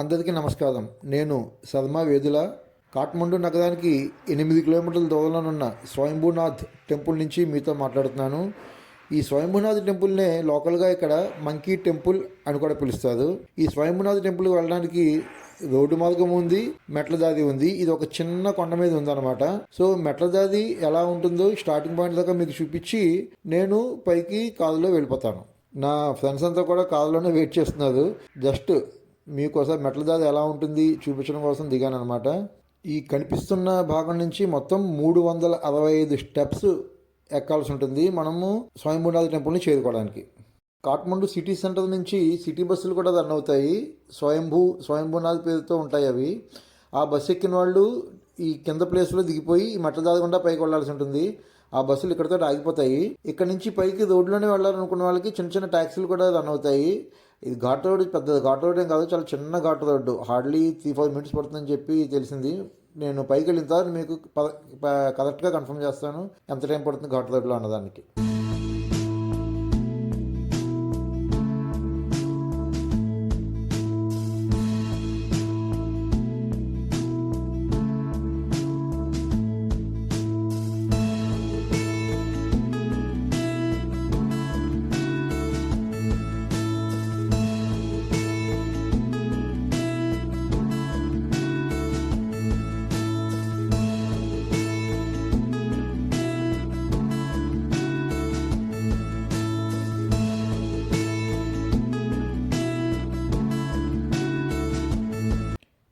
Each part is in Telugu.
అందరికీ నమస్కారం. నేను శర్మ వేదుల. కాఠ్మండు నగరానికి 8 కిలోమీటర్ల దూరంలోనున్న స్వయంభూనాథ్ టెంపుల్ నుంచి మీతో మాట్లాడుతున్నాను. ఈ స్వయంభూనాథ్ టెంపుల్నే లోకల్గా ఇక్కడ మంకీ టెంపుల్ అని కూడా పిలుస్తారు. ఈ స్వయంభూనాథ్ టెంపుల్ వెళ్ళడానికి రోడ్డు మార్గం ఉంది, మెట్ల దారి ఉంది. ఇది ఒక చిన్న కొండ మీద ఉందన్నమాట. సో మెట్ల దారి ఎలా ఉంటుందో స్టార్టింగ్ పాయింట్ దాకా మీకు చూపించి నేను పైకి కారులో వెళ్ళిపోతాను. నా ఫ్రెండ్స్ అంతా కూడా కారులోనే వెయిట్ చేస్తున్నారు. జస్ట్ మీకోసం మెట్ల దారి ఎలా ఉంటుంది చూపించడం కోసం దిగాను అనమాట. ఈ కనిపిస్తున్న భాగం నుంచి మొత్తం 365 స్టెప్స్ ఎక్కాల్సి ఉంటుంది మనము స్వయంభూనాథ్ టెంపుల్ని చేరుకోవడానికి. కాఠ్మండు సిటీ సెంటర్ నుంచి సిటీ బస్సులు కూడా రన్ అవుతాయి. స్వయంభూనాథ్ పేరుతో ఉంటాయి అవి. ఆ బస్సు ఎక్కిన వాళ్ళు ఈ కింద ప్లేస్లో దిగిపోయి ఈ మెట్ల దారి గుండా పైకి వెళ్ళాల్సి ఉంటుంది. ఆ బస్సులు ఇక్కడితో ఆగిపోతాయి. ఇక్కడ నుంచి పైకి రోడ్లోనే వెళ్ళాలనుకున్న వాళ్ళకి చిన్న చిన్న ట్యాక్సీలు కూడా రన్ అవుతాయి. ఇది ఘాట్ రోడ్, పెద్ద ఘాట్ రోడ్ ఏం కాదు, చాలా చిన్న ఘాట్ రోడ్డు. హార్డ్లీ 3-4 మినిట్స్ పడుతుందని చెప్పి తెలిసింది. నేను పైకి వెళ్ళిన తర్వాత మీకు కరెక్ట్గా కన్ఫర్మ్ చేస్తాను ఎంత టైం పడుతుంది ఘాట్ రోడ్లో అన్నదానికి.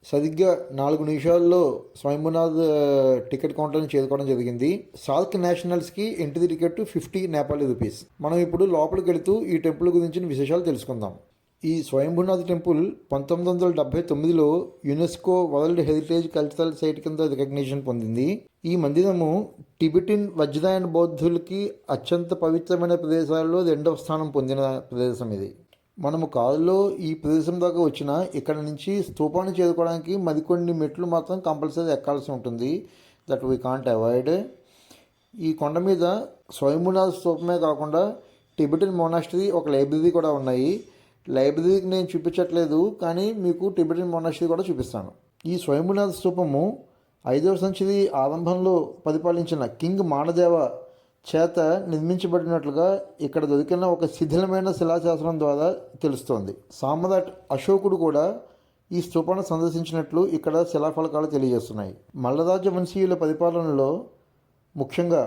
సరిగ్గా 4 నిమిషాల్లో స్వయంభూనాథ్ టికెట్ కౌంటర్ని చేరుకోవడం జరిగింది. సార్క్ నేషనల్స్కి ఎంట్రీ టికెట్ 50 నేపాలీ రూపీస్. మనం ఇప్పుడు లోపలికి వెళుతూ ఈ టెంపుల్ గురించిన విశేషాలు తెలుసుకుందాం. ఈ స్వయంభూనాథ్ టెంపుల్ 1979లో UNESCO world heritage cultural site కింద రికగ్నిషన్ పొందింది. ఈ మందిరము టిబెటిన్ వజ్రాయన్ బౌద్ధులకి అత్యంత పవిత్రమైన ప్రదేశాల్లో 2వ స్థానం పొందిన ప్రదేశం ఇది. మనము కారులో ఈ ప్రదేశం దాకా వచ్చినా ఇక్కడ నుంచి స్తూపాన్ని చేరుకోవడానికి మరికొన్ని మెట్లు మాత్రం కంపల్సరీ ఎక్కాల్సి ఉంటుంది. That we can't avoid. ఈ కొండ మీద స్వయంభూనాథ్ స్తూపమే కాకుండా టిబెటన్ మొనాస్టరీ, ఒక లైబ్రరీ కూడా ఉన్నాయి. లైబ్రరీకి నేను చూపించట్లేదు, కానీ మీకు టిబెటన్ మొనాస్టరీ కూడా చూపిస్తాను. ఈ స్వయంభూనాథ్ స్తూపము 5వ సెంచరీ ఆరంభంలో పరిపాలించిన కింగ్ మానదేవ చేత నిర్మించబడినట్లుగా ఇక్కడ దొరికిన ఒక శిథిలమైన శిలాశాసనం ద్వారా తెలుస్తోంది. సామ్రాట్ అశోకుడు కూడా ఈ స్తూపాన్ని సందర్శించినట్లు ఇక్కడ శిలాఫలకాలు తెలియజేస్తున్నాయి. మల్లరాజ వంశీయుల పరిపాలనలో, ముఖ్యంగా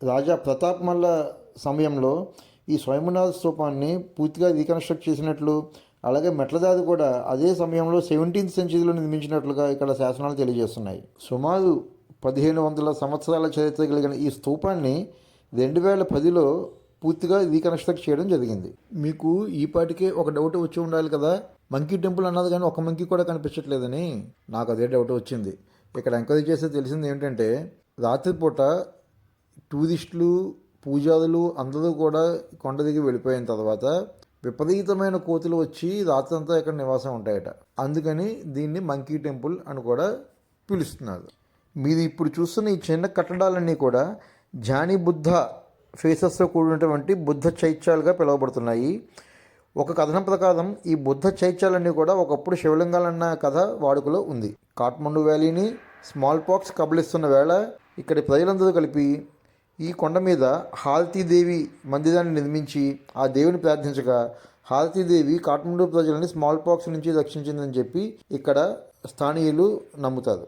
రాజా ప్రతాప్ మల్ల సమయంలో ఈ స్వయంభూనాథ్ స్తూపాన్ని పూర్తిగా రీకన్స్ట్రక్ట్ చేసినట్లు, అలాగే మెట్లదారి కూడా అదే సమయంలో 17th సెంచరీలో నిర్మించినట్లుగా ఇక్కడ శాసనాలు తెలియజేస్తున్నాయి. సుమారు 1500 సంవత్సరాల చరిత్ర కలిగిన ఈ స్తూపాన్ని 2010లో పూర్తిగా రీకన్స్ట్రక్ట్ చేయడం జరిగింది. మీకు ఈ పాటికే ఒక డౌట్ వచ్చి ఉండాలి కదా, మంకీ టెంపుల్ అన్నది కానీ ఒక మంకీ కూడా కనిపించట్లేదని. నాకు అదే డౌట్ వచ్చింది. ఇక్కడ ఎంక్వైరీ చేస్తే తెలిసింది ఏంటంటే, రాత్రిపూట టూరిస్టులు, పూజారులు అందరూ కూడా కొండ దిగి వెళ్ళిపోయిన తర్వాత విపరీతమైన కోతులు వచ్చి రాత్రంతా ఇక్కడ నివాసం ఉంటాయట. అందుకని దీన్ని మంకీ టెంపుల్ అని కూడా పిలుస్తున్నారు. మీరు ఇప్పుడు చూస్తున్న ఈ చిన్న కట్టడాలన్నీ కూడా జాని బుద్ధ ఫేసెస్తో కూడినటువంటి బుద్ధ చైత్యాలుగా పిలువబడుతున్నాయి. ఒక కథనం ప్రకారం ఈ బుద్ధ చైత్యాలన్నీ కూడా ఒకప్పుడు శివలింగాలన్న కథ వాడుకలో ఉంది. కాఠ్మండు వ్యాలీని స్మాల్ పాక్స్ కబలిస్తున్న వేళ ఇక్కడి ప్రజలందరూ కలిపి ఈ కొండ మీద హారతీదేవి మందిరాన్ని నిర్మించి ఆ దేవిని ప్రార్థించగా హారతీదేవి కాఠ్మండు ప్రజలని స్మాల్ పాక్స్ నుంచి రక్షించిందని చెప్పి ఇక్కడ స్థానియులు నమ్ముతారు.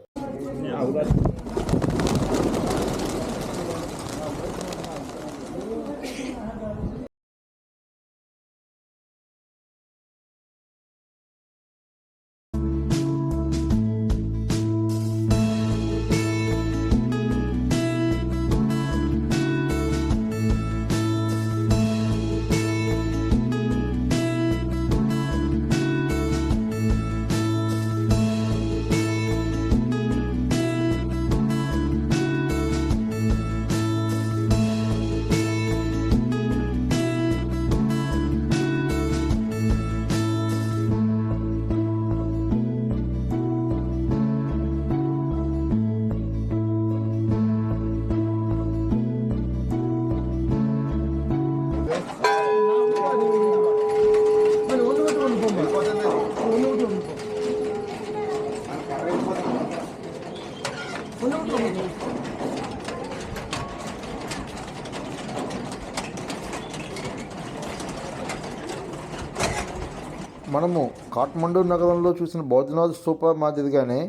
మనము కాఠ్మండూ నగరంలో చూసిన బౌద్ధనాథ్ స్తూప మాదిరిగానే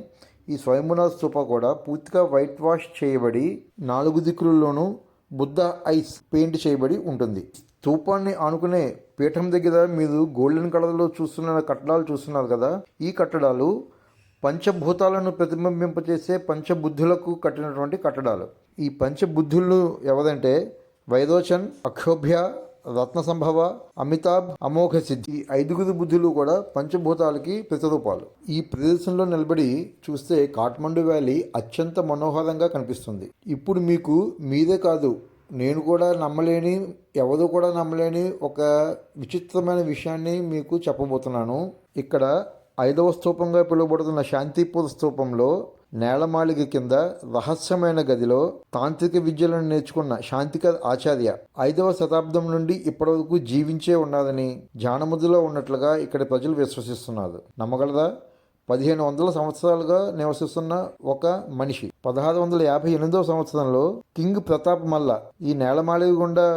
ఈ స్వయంభూనాథ్ స్తూప కూడా పూర్తిగా వైట్ వాష్ చేయబడి 4 దిక్కులలోనూ బుద్ధ ఐస్ పెయింట్ చేయబడి ఉంటుంది. స్తూపాన్ని ఆనుకునే పీఠం దగ్గర మీరు గోల్డెన్ కలర్లో చూస్తున్న కట్టడాలు చూస్తున్నారు కదా, ఈ కట్టడాలు పంచభూతాలను ప్రతిబింబింపచేసే పంచబుద్ధులకు కట్టినటువంటి కట్టడాలు. ఈ పంచబుద్ధులు ఎవరంటే వైరోచన్, అక్షోభ్య, రత్న సంభవ, అమితాబ్, అమోఘ సిద్ధి. ఈ 5 బుద్ధులు కూడా పంచభూతాలకి ప్రతిరూపాలు. ఈ ప్రదేశంలో నిలబడి చూస్తే కాఠ్మండూ వ్యాలీ అత్యంత మనోహరంగా కనిపిస్తుంది. ఇప్పుడు మీకు మీదే కాదు, నేను కూడా నమ్మలేని, ఎవరు కూడా నమ్మలేని ఒక విచిత్రమైన విషయాన్ని మీకు చెప్పబోతున్నాను. ఇక్కడ 5వ స్తూపంగా పిలువబడుతున్న శాంతిపూర్ స్తూపంలో నేలమాళిగ కింద రహస్యమైన గదిలో తాంత్రిక విద్యలను నేర్చుకున్న శాంతికర్ ఆచార్య 5వ శతాబ్దం నుండి ఇప్పటివరకు జీవించే ఉన్నారని జానముద్రలో ఉన్నట్లుగా ఇక్కడి ప్రజలు విశ్వసిస్తున్నారు. నమ్మగలరా? 1500 సంవత్సరాలుగా నివసిస్తున్న ఒక మనిషి 1658వ సంవత్సరంలో కింగ్ ప్రతాప్ మల్ల ఈ నేలమాళిగ గుండా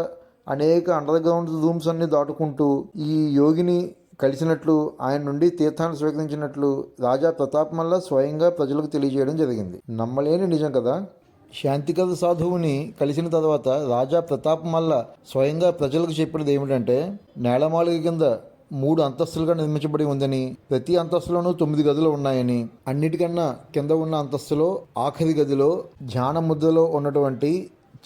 అనేక అండర్ గ్రౌండ్ రూమ్స్ అన్ని దాటుకుంటూ ఈ యోగిని కలిసినట్లు, ఆయన నుండి తీర్థాన్ని స్వీకరించినట్లు రాజా ప్రతాప్ మల్ల స్వయంగా ప్రజలకు తెలియజేయడం జరిగింది. నమ్మలేని నిజం కదా. శాంతికర సాధువుని కలిసిన తర్వాత రాజా ప్రతాప్ మల్ల స్వయంగా ప్రజలకు చెప్పినది ఏమిటంటే, నేలమాళిగ కింద 3 అంతస్తులుగా నిర్మించబడి ఉందని, ప్రతి అంతస్తులోనూ 9 గదులు ఉన్నాయని, అన్నిటికన్నా కింద ఉన్న అంతస్తులో ఆఖరి గదిలో ధ్యాన ముద్రలో ఉన్నటువంటి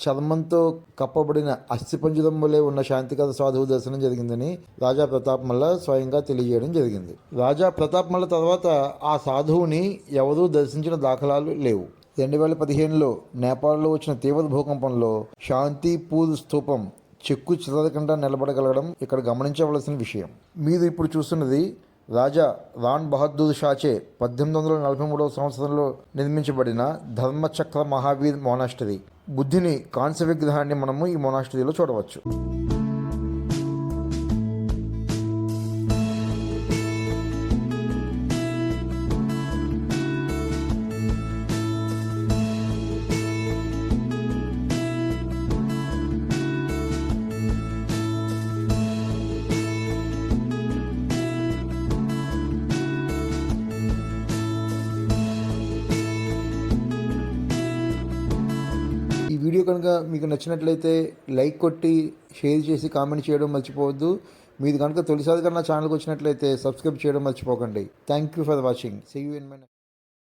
చర్మంతో కప్పబడిన అస్థిపంజరం వలె ఉన్న శాంతికర సాధువు దర్శనం జరిగిందని రాజా ప్రతాప్ మల్ల స్వయంగా తెలియజేయడం జరిగింది. రాజా ప్రతాప్ మల్ల తర్వాత ఆ సాధువుని ఎవరూ దర్శించిన దాఖలాలు లేవు. 2015లో నేపాల్లో వచ్చిన తీవ్ర భూకంపంలో శాంతిపూర్ స్తూపం చెక్కు చెదరకుండా నిలబడగలగడం ఇక్కడ గమనించవలసిన విషయం. మీరు ఇప్పుడు చూస్తున్నది రాజా రాణ్ బహదూర్ షాచే 1843వ సంవత్సరంలో నిర్మించబడిన ధర్మచక్ర మహావీర్ మొనాస్టరీ. బుద్ధుని కాంస్య విగ్రహాన్ని మనము ఈ మొనాస్టరీలో చూడవచ్చు. ఈ వీడియో కనుక మీకు నచ్చినట్లయితే లైక్ కొట్టి షేర్ చేసి కామెంట్ చేయడం మర్చిపోవద్దు. మీరు కనుక తొలిసారిగా నా ఛానల్కి వచ్చినట్లయితే సబ్స్క్రైబ్ చేయడం మర్చిపోకండి. Thank you for watching. See you in my